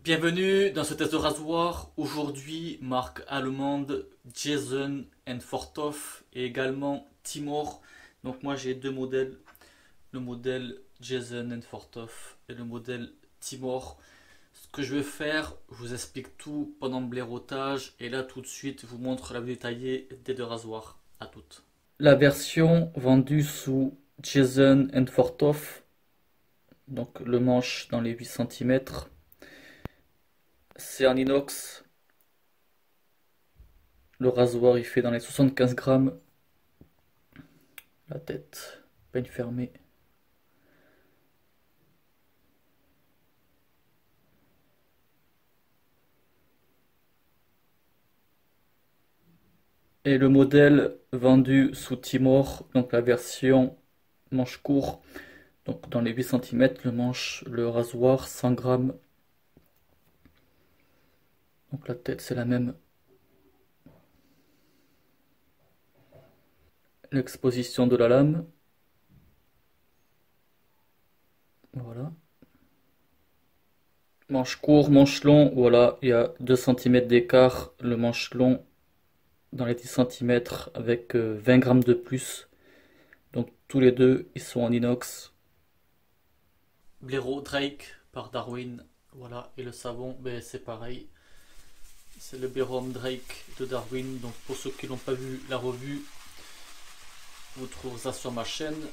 Bienvenue dans ce test de rasoir. Aujourd'hui, marque allemande Jason Forthoff et également Timor. Donc moi j'ai deux modèles, le modèle Jason Forthoff et le modèle Timor. Ce que je vais faire, je vous explique tout pendant le blaireautage et là tout de suite je vous montre la vue détaillée des deux rasoirs. À toutes. La version vendue sous Jason Forthoff, donc le manche dans les 8 cm. C'est en inox. Le rasoir il fait dans les 75 grammes. La tête, peigne fermée. Et le modèle vendu sous Timor, donc la version manche court, donc dans les 8 cm, le rasoir 100 grammes. Donc la tête c'est la même. L'exposition de la lame. Voilà. Manche court, manche long, voilà, il y a 2 cm d'écart, le manche long dans les 10 cm avec 20 grammes de plus. Donc tous les deux, ils sont en inox. Blaireau Drake par Darwin, voilà, et le savon, ben, c'est pareil. C'est le Bérum Drake de Darwin, donc pour ceux qui n'ont pas vu la revue, vous trouverez ça sur ma chaîne.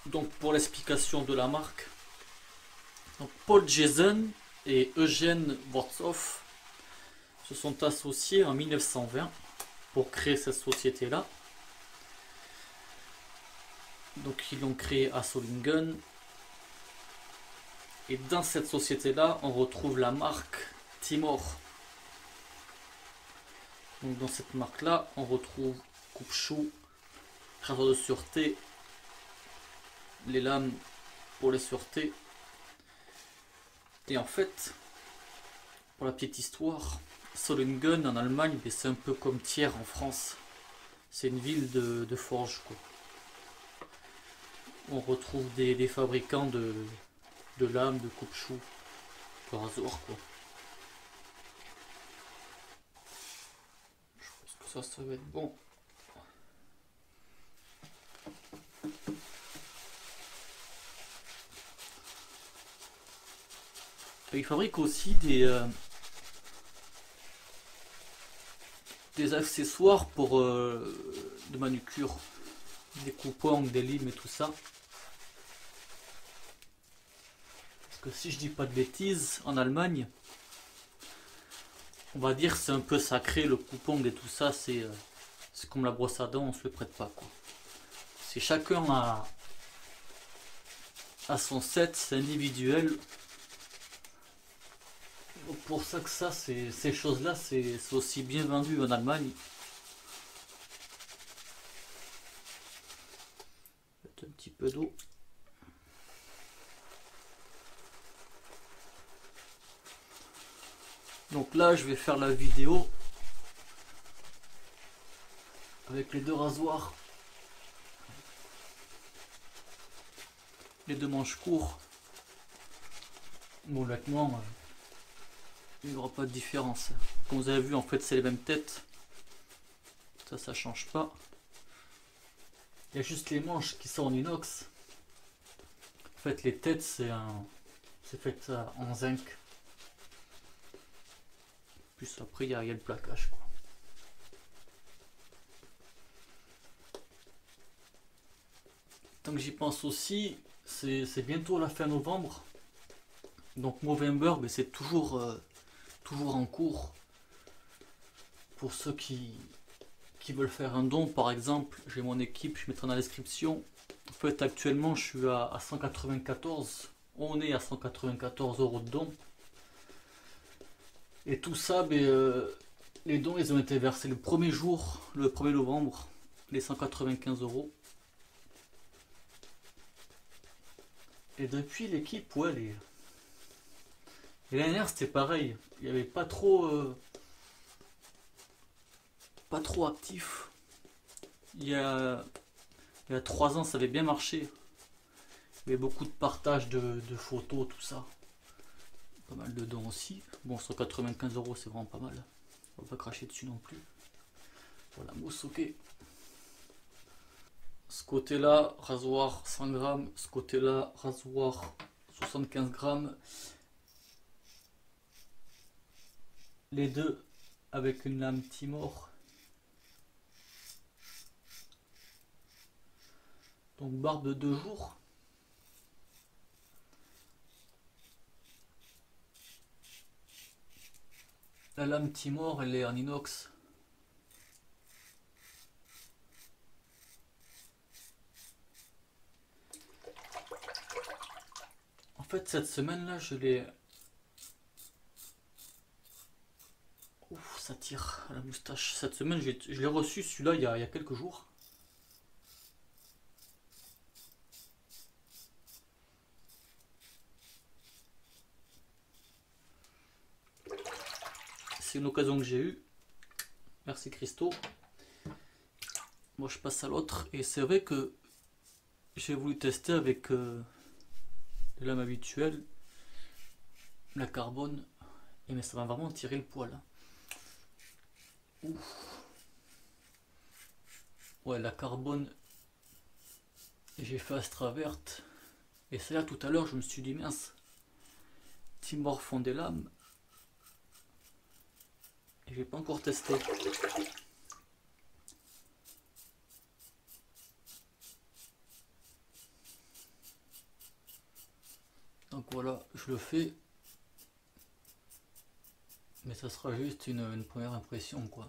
Donc pour l'explication de la marque, donc Paul Jason et Eugène Worthoff se sont associés en 1920 pour créer cette société-là. Donc ils l'ont créé à Solingen. Et dans cette société-là, on retrouve la marque Timor. Donc dans cette marque-là, on retrouve coupe-chou, rasoir de sûreté, les lames pour les sûretés. Et en fait, pour la petite histoire, Solingen en Allemagne, c'est un peu comme Thiers en France. C'est une ville de forge, quoi. On retrouve des fabricants de lames, de coupe-chou, de rasoir, quoi. Je pense que ça va être bon. Ils fabriquent aussi des accessoires pour de manucure, des coupons, des limes et tout ça. Parce que si je dis pas de bêtises, en Allemagne, on va dire c'est un peu sacré le coupon et tout ça, c'est comme la brosse à dents, on se le prête pas, quoi. C'est chacun à son set, c'est individuel. Pour ça que ça, ces choses-là, c'est aussi bien vendu en Allemagne. Un petit peu d'eau. Donc là, je vais faire la vidéo avec les deux rasoirs, les deux manches courts. Bon, honnêtement, il n'y aura pas de différence. Comme vous avez vu, en fait, c'est les mêmes têtes. Ça change pas. Il y a juste les manches qui sont en inox. En fait, les têtes, c'est fait en zinc. Plus après, il y a le plaquage, quoi. Tant que j'y pense aussi, c'est bientôt la fin novembre. Donc Movember, ben, c'est toujours en cours. Pour ceux qui veulent faire un don, par exemple, j'ai mon équipe, je mettrai dans la description. En fait, actuellement, je suis à 194. On est à 194 € de dons. Et tout ça, ben, les dons, ils ont été versés le premier jour, le 1er novembre, les 195 €. Et depuis, l'équipe, ouais, et l'année dernière, c'était pareil. Il n'y avait pas trop actif. Il y a 3 ans, ça avait bien marché. Il y avait beaucoup de partage de photos, tout ça. Pas mal dedans aussi. Bon, 195 €, c'est vraiment pas mal. On va pas cracher dessus non plus. Voilà, mousse, ok. Ce côté-là, rasoir 100 grammes. Ce côté-là, rasoir 75 grammes. Les deux avec une lame Timor. Donc barbe de 2 jours. La lame Timor, elle est en inox. En fait, cette semaine-là, je l'ai... Ouf, ça tire à la moustache. Cette semaine, je l'ai reçu, celui-là, il y a quelques jours. C'est une occasion que j'ai eue. Merci Christo. Moi, je passe à l'autre. Et c'est vrai que j'ai voulu tester avec les lames habituelles, la carbone. Et mais ça va vraiment tirer le poil. Hein. Ouf. Ouais, la carbone, j'ai fait Astra verte. Et c'est là tout à l'heure, je me suis dit mince. Timor fond des lames. Et j'ai pas encore testé. Donc voilà, je le fais. Mais ça sera juste une première impression quoi.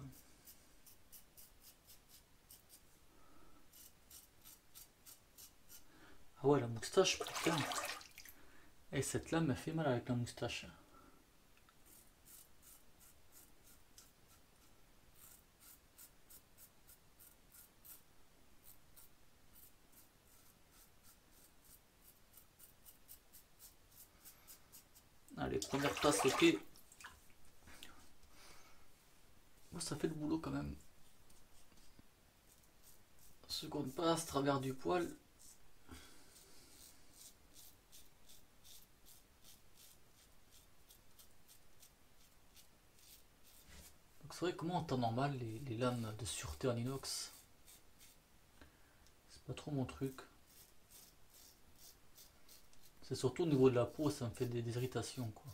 Ah ouais, la moustache, putain. Et cette lame, elle fait mal avec la moustache. Allez, première passe, ok. Oh, ça fait le boulot quand même. Seconde passe, travers du poil. Donc c'est vrai que moi en temps normal, les lames de sûreté en inox, c'est pas trop mon truc. C'est surtout au niveau de la peau, ça me fait des irritations quoi.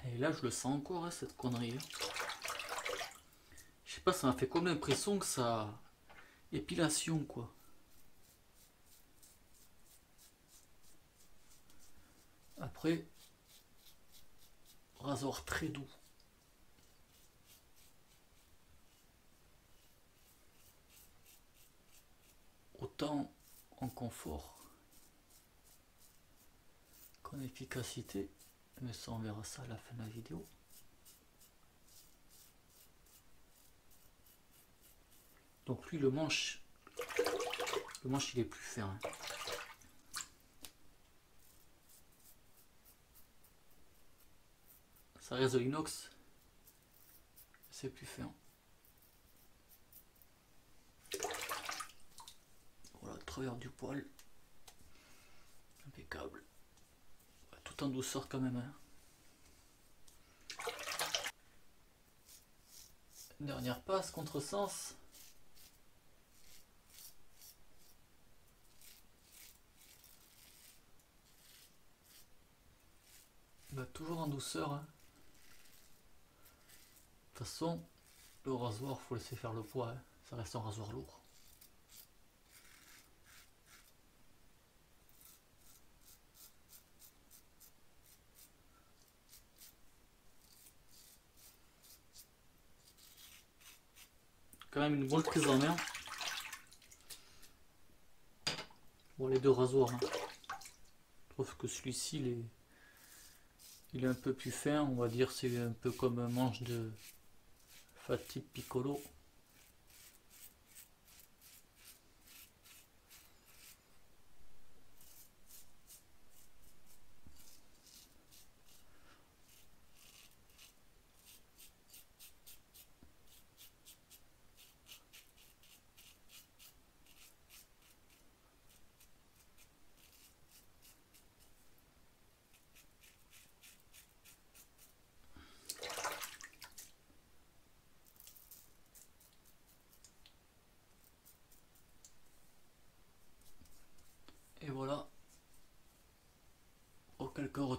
Et là je le sens encore hein, cette connerie. Hein. Je sais pas, ça m'a fait comme l'impression que ça... Épilation quoi. Après, rasoir très doux. Autant en confort qu'en efficacité. Mais ça on verra ça à la fin de la vidéo. Donc lui le manche il est plus fin. Hein. Ça reste de l'inox, c'est plus fin. Voilà, travers du poil. Impeccable. Tout en douceur quand même. Hein. Dernière passe, contresens. Bah, toujours en douceur. Hein. De toute façon, le rasoir, faut laisser faire le poids. Hein. Ça reste un rasoir lourd. Quand même une bonne prise en main. Bon, les deux rasoirs. Hein. Je trouve que celui-ci, il est un peu plus fin. On va dire c'est un peu comme un manche de Fatih Piccolo.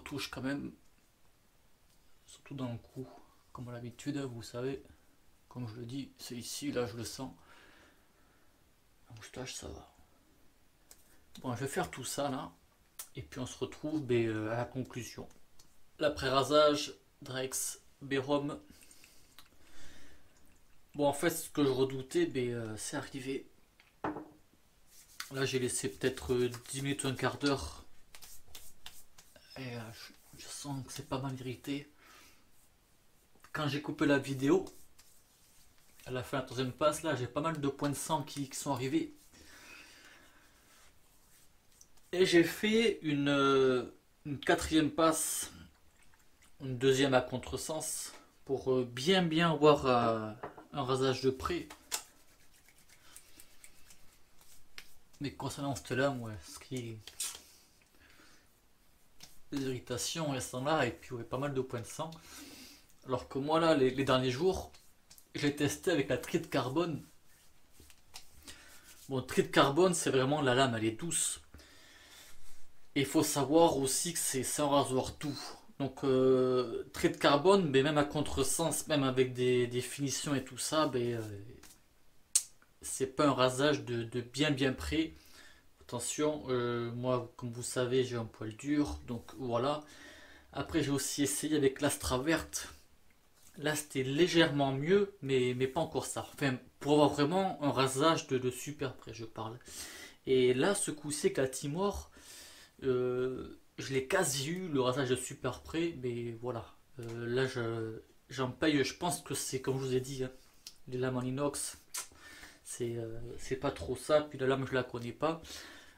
retouche quand même, surtout dans le cou, comme à l'habitude, vous savez, comme je le dis, c'est ici, là je le sens. La moustache, ça va. Bon, je vais faire tout ça là, et puis on se retrouve à la conclusion. L'après-rasage, Drex, Bérum. Bon, en fait, ce que je redoutais, c'est arrivé. Là, j'ai laissé peut-être 10 minutes, un quart d'heure. Et je sens que c'est pas mal irrité. Quand j'ai coupé la vidéo, à la fin de la troisième passe, là, j'ai pas mal de points de sang qui sont arrivés. Et j'ai fait une quatrième passe, une deuxième à contresens, pour bien avoir un rasage de près. Mais concernant cette lame, ouais, les irritations, elles sont là, et puis ouais, pas mal de points de sang. Alors que moi, là, les derniers jours, j'ai testé avec la tri de carbone. Bon, tri de carbone, c'est vraiment la lame, elle est douce. Et il faut savoir aussi que c'est un rasoir doux. Donc, trait de carbone, mais même à contresens, même avec des finitions et tout ça, c'est pas un rasage de bien près. Attention, moi, comme vous savez, j'ai un poil dur, donc voilà. Après, j'ai aussi essayé avec l'Astra verte. Là, c'était légèrement mieux, mais pas encore ça. Enfin, pour avoir vraiment un rasage de super près, je parle. Et là, ce coup-ci, avec la Timor, je l'ai quasi eu, le rasage de super près, mais voilà. Là, j'en paye, je pense que c'est comme je vous ai dit, hein, les lames en inox, c'est pas trop ça, puis la lame, je la connais pas.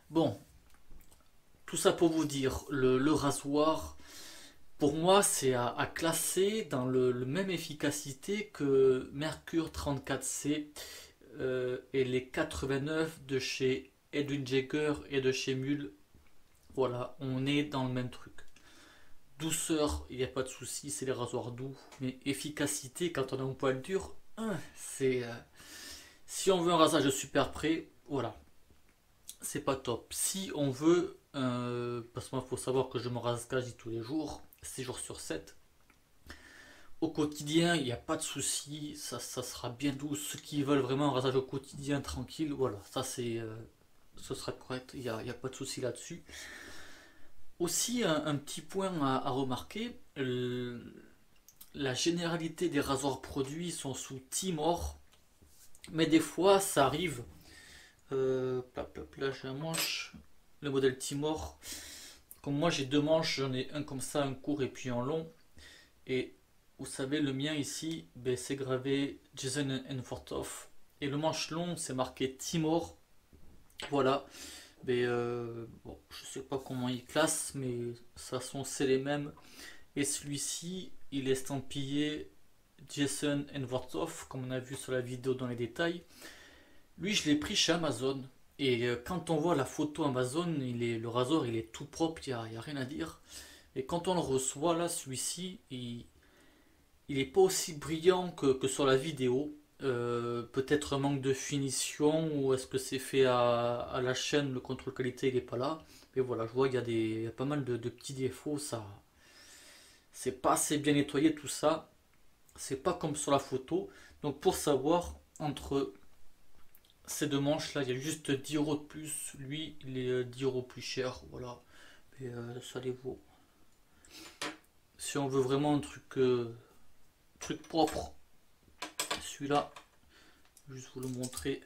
Bon, tout ça pour vous dire, le rasoir, pour moi, c'est à classer dans le même efficacité que Mercure 34C et les 89 de chez Edwin Jagger et de chez Mule. Voilà, on est dans le même truc. Douceur, il n'y a pas de souci, c'est les rasoirs doux. Mais efficacité, quand on a un poil dur, c'est. Si on veut un rasage de super près, voilà, c'est pas top. Si on veut, parce que moi, il faut savoir que je me rase quasi tous les jours, 6 jours sur 7. Au quotidien, il n'y a pas de souci, ça sera bien doux. Ceux qui veulent vraiment un rasage au quotidien tranquille, voilà, ça c'est. Ce sera correct, il n'y a pas de souci là-dessus. Aussi, un petit point à remarquer, la généralité des rasoirs produits sont sous Timor, mais des fois ça arrive. Là j'ai un manche, le modèle Timor. Comme moi j'ai deux manches, j'en ai un comme ça, un court et puis un long. Et vous savez, le mien ici, c'est gravé Jason Fortoff. Et le manche long, c'est marqué Timor. Voilà. Bon, je sais pas comment il classe, mais ça sont c'est les mêmes. Et celui-ci, il est estampillé Jason Vortov, comme on a vu sur la vidéo dans les détails. Lui, je l'ai pris chez Amazon. Et quand on voit la photo Amazon, le rasoir, il est tout propre, il n'y a rien à dire. Et quand on le reçoit, là, celui-ci, il est pas aussi brillant que sur la vidéo. Peut-être un manque de finition ou est-ce que c'est fait à la chaîne, le contrôle qualité il est pas là. Mais voilà, je vois il y a pas mal de petits défauts, ça c'est pas assez bien nettoyé tout ça, c'est pas comme sur la photo. Donc pour savoir entre ces deux manches là, il y a juste 10 euros de plus, lui il est 10 euros plus cher, voilà. Et ça les vaut. Si on veut vraiment un truc propre, celui-là, juste vous le montrer.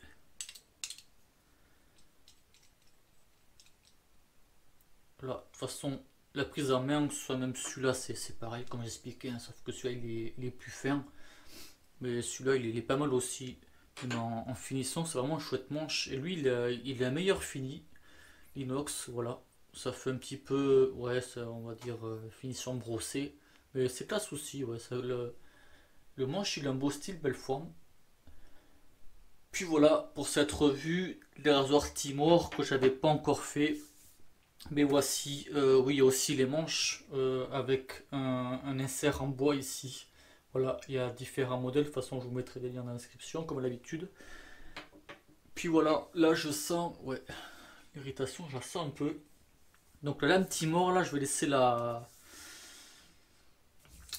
Là, de toute façon, la prise en main, que ce soit même celui-là, c'est pareil, comme j'expliquais, hein, sauf que celui-là il est plus fin. Mais celui-là il est pas mal aussi. Mais en finition, c'est vraiment un chouette manche. Et lui, il a meilleur fini, l'inox, voilà. Ça fait un petit peu, ouais, ça, on va dire finition brossée. Mais c'est classe aussi, ouais. Le manche, il a un beau style, belle forme. Puis voilà, pour cette revue, les rasoirs Timor que j'avais pas encore fait. Mais voici, oui, il y a aussi les manches avec un insert en bois ici. Voilà, il y a différents modèles. De toute façon, je vous mettrai des liens dans la description, comme d'habitude. Puis voilà, là je sens, l'irritation, je la sens un peu. Donc la lame Timor, là, je vais laisser la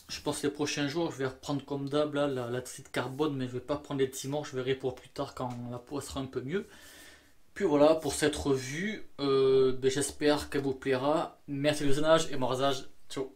Je pense que les prochains jours, je vais reprendre comme d'hab là, la triple carbone, mais je vais pas prendre les Timor, je verrai pour plus tard quand la peau sera un peu mieux. Puis voilà pour cette revue, j'espère qu'elle vous plaira. Merci de visionnage et bon rasage, ciao.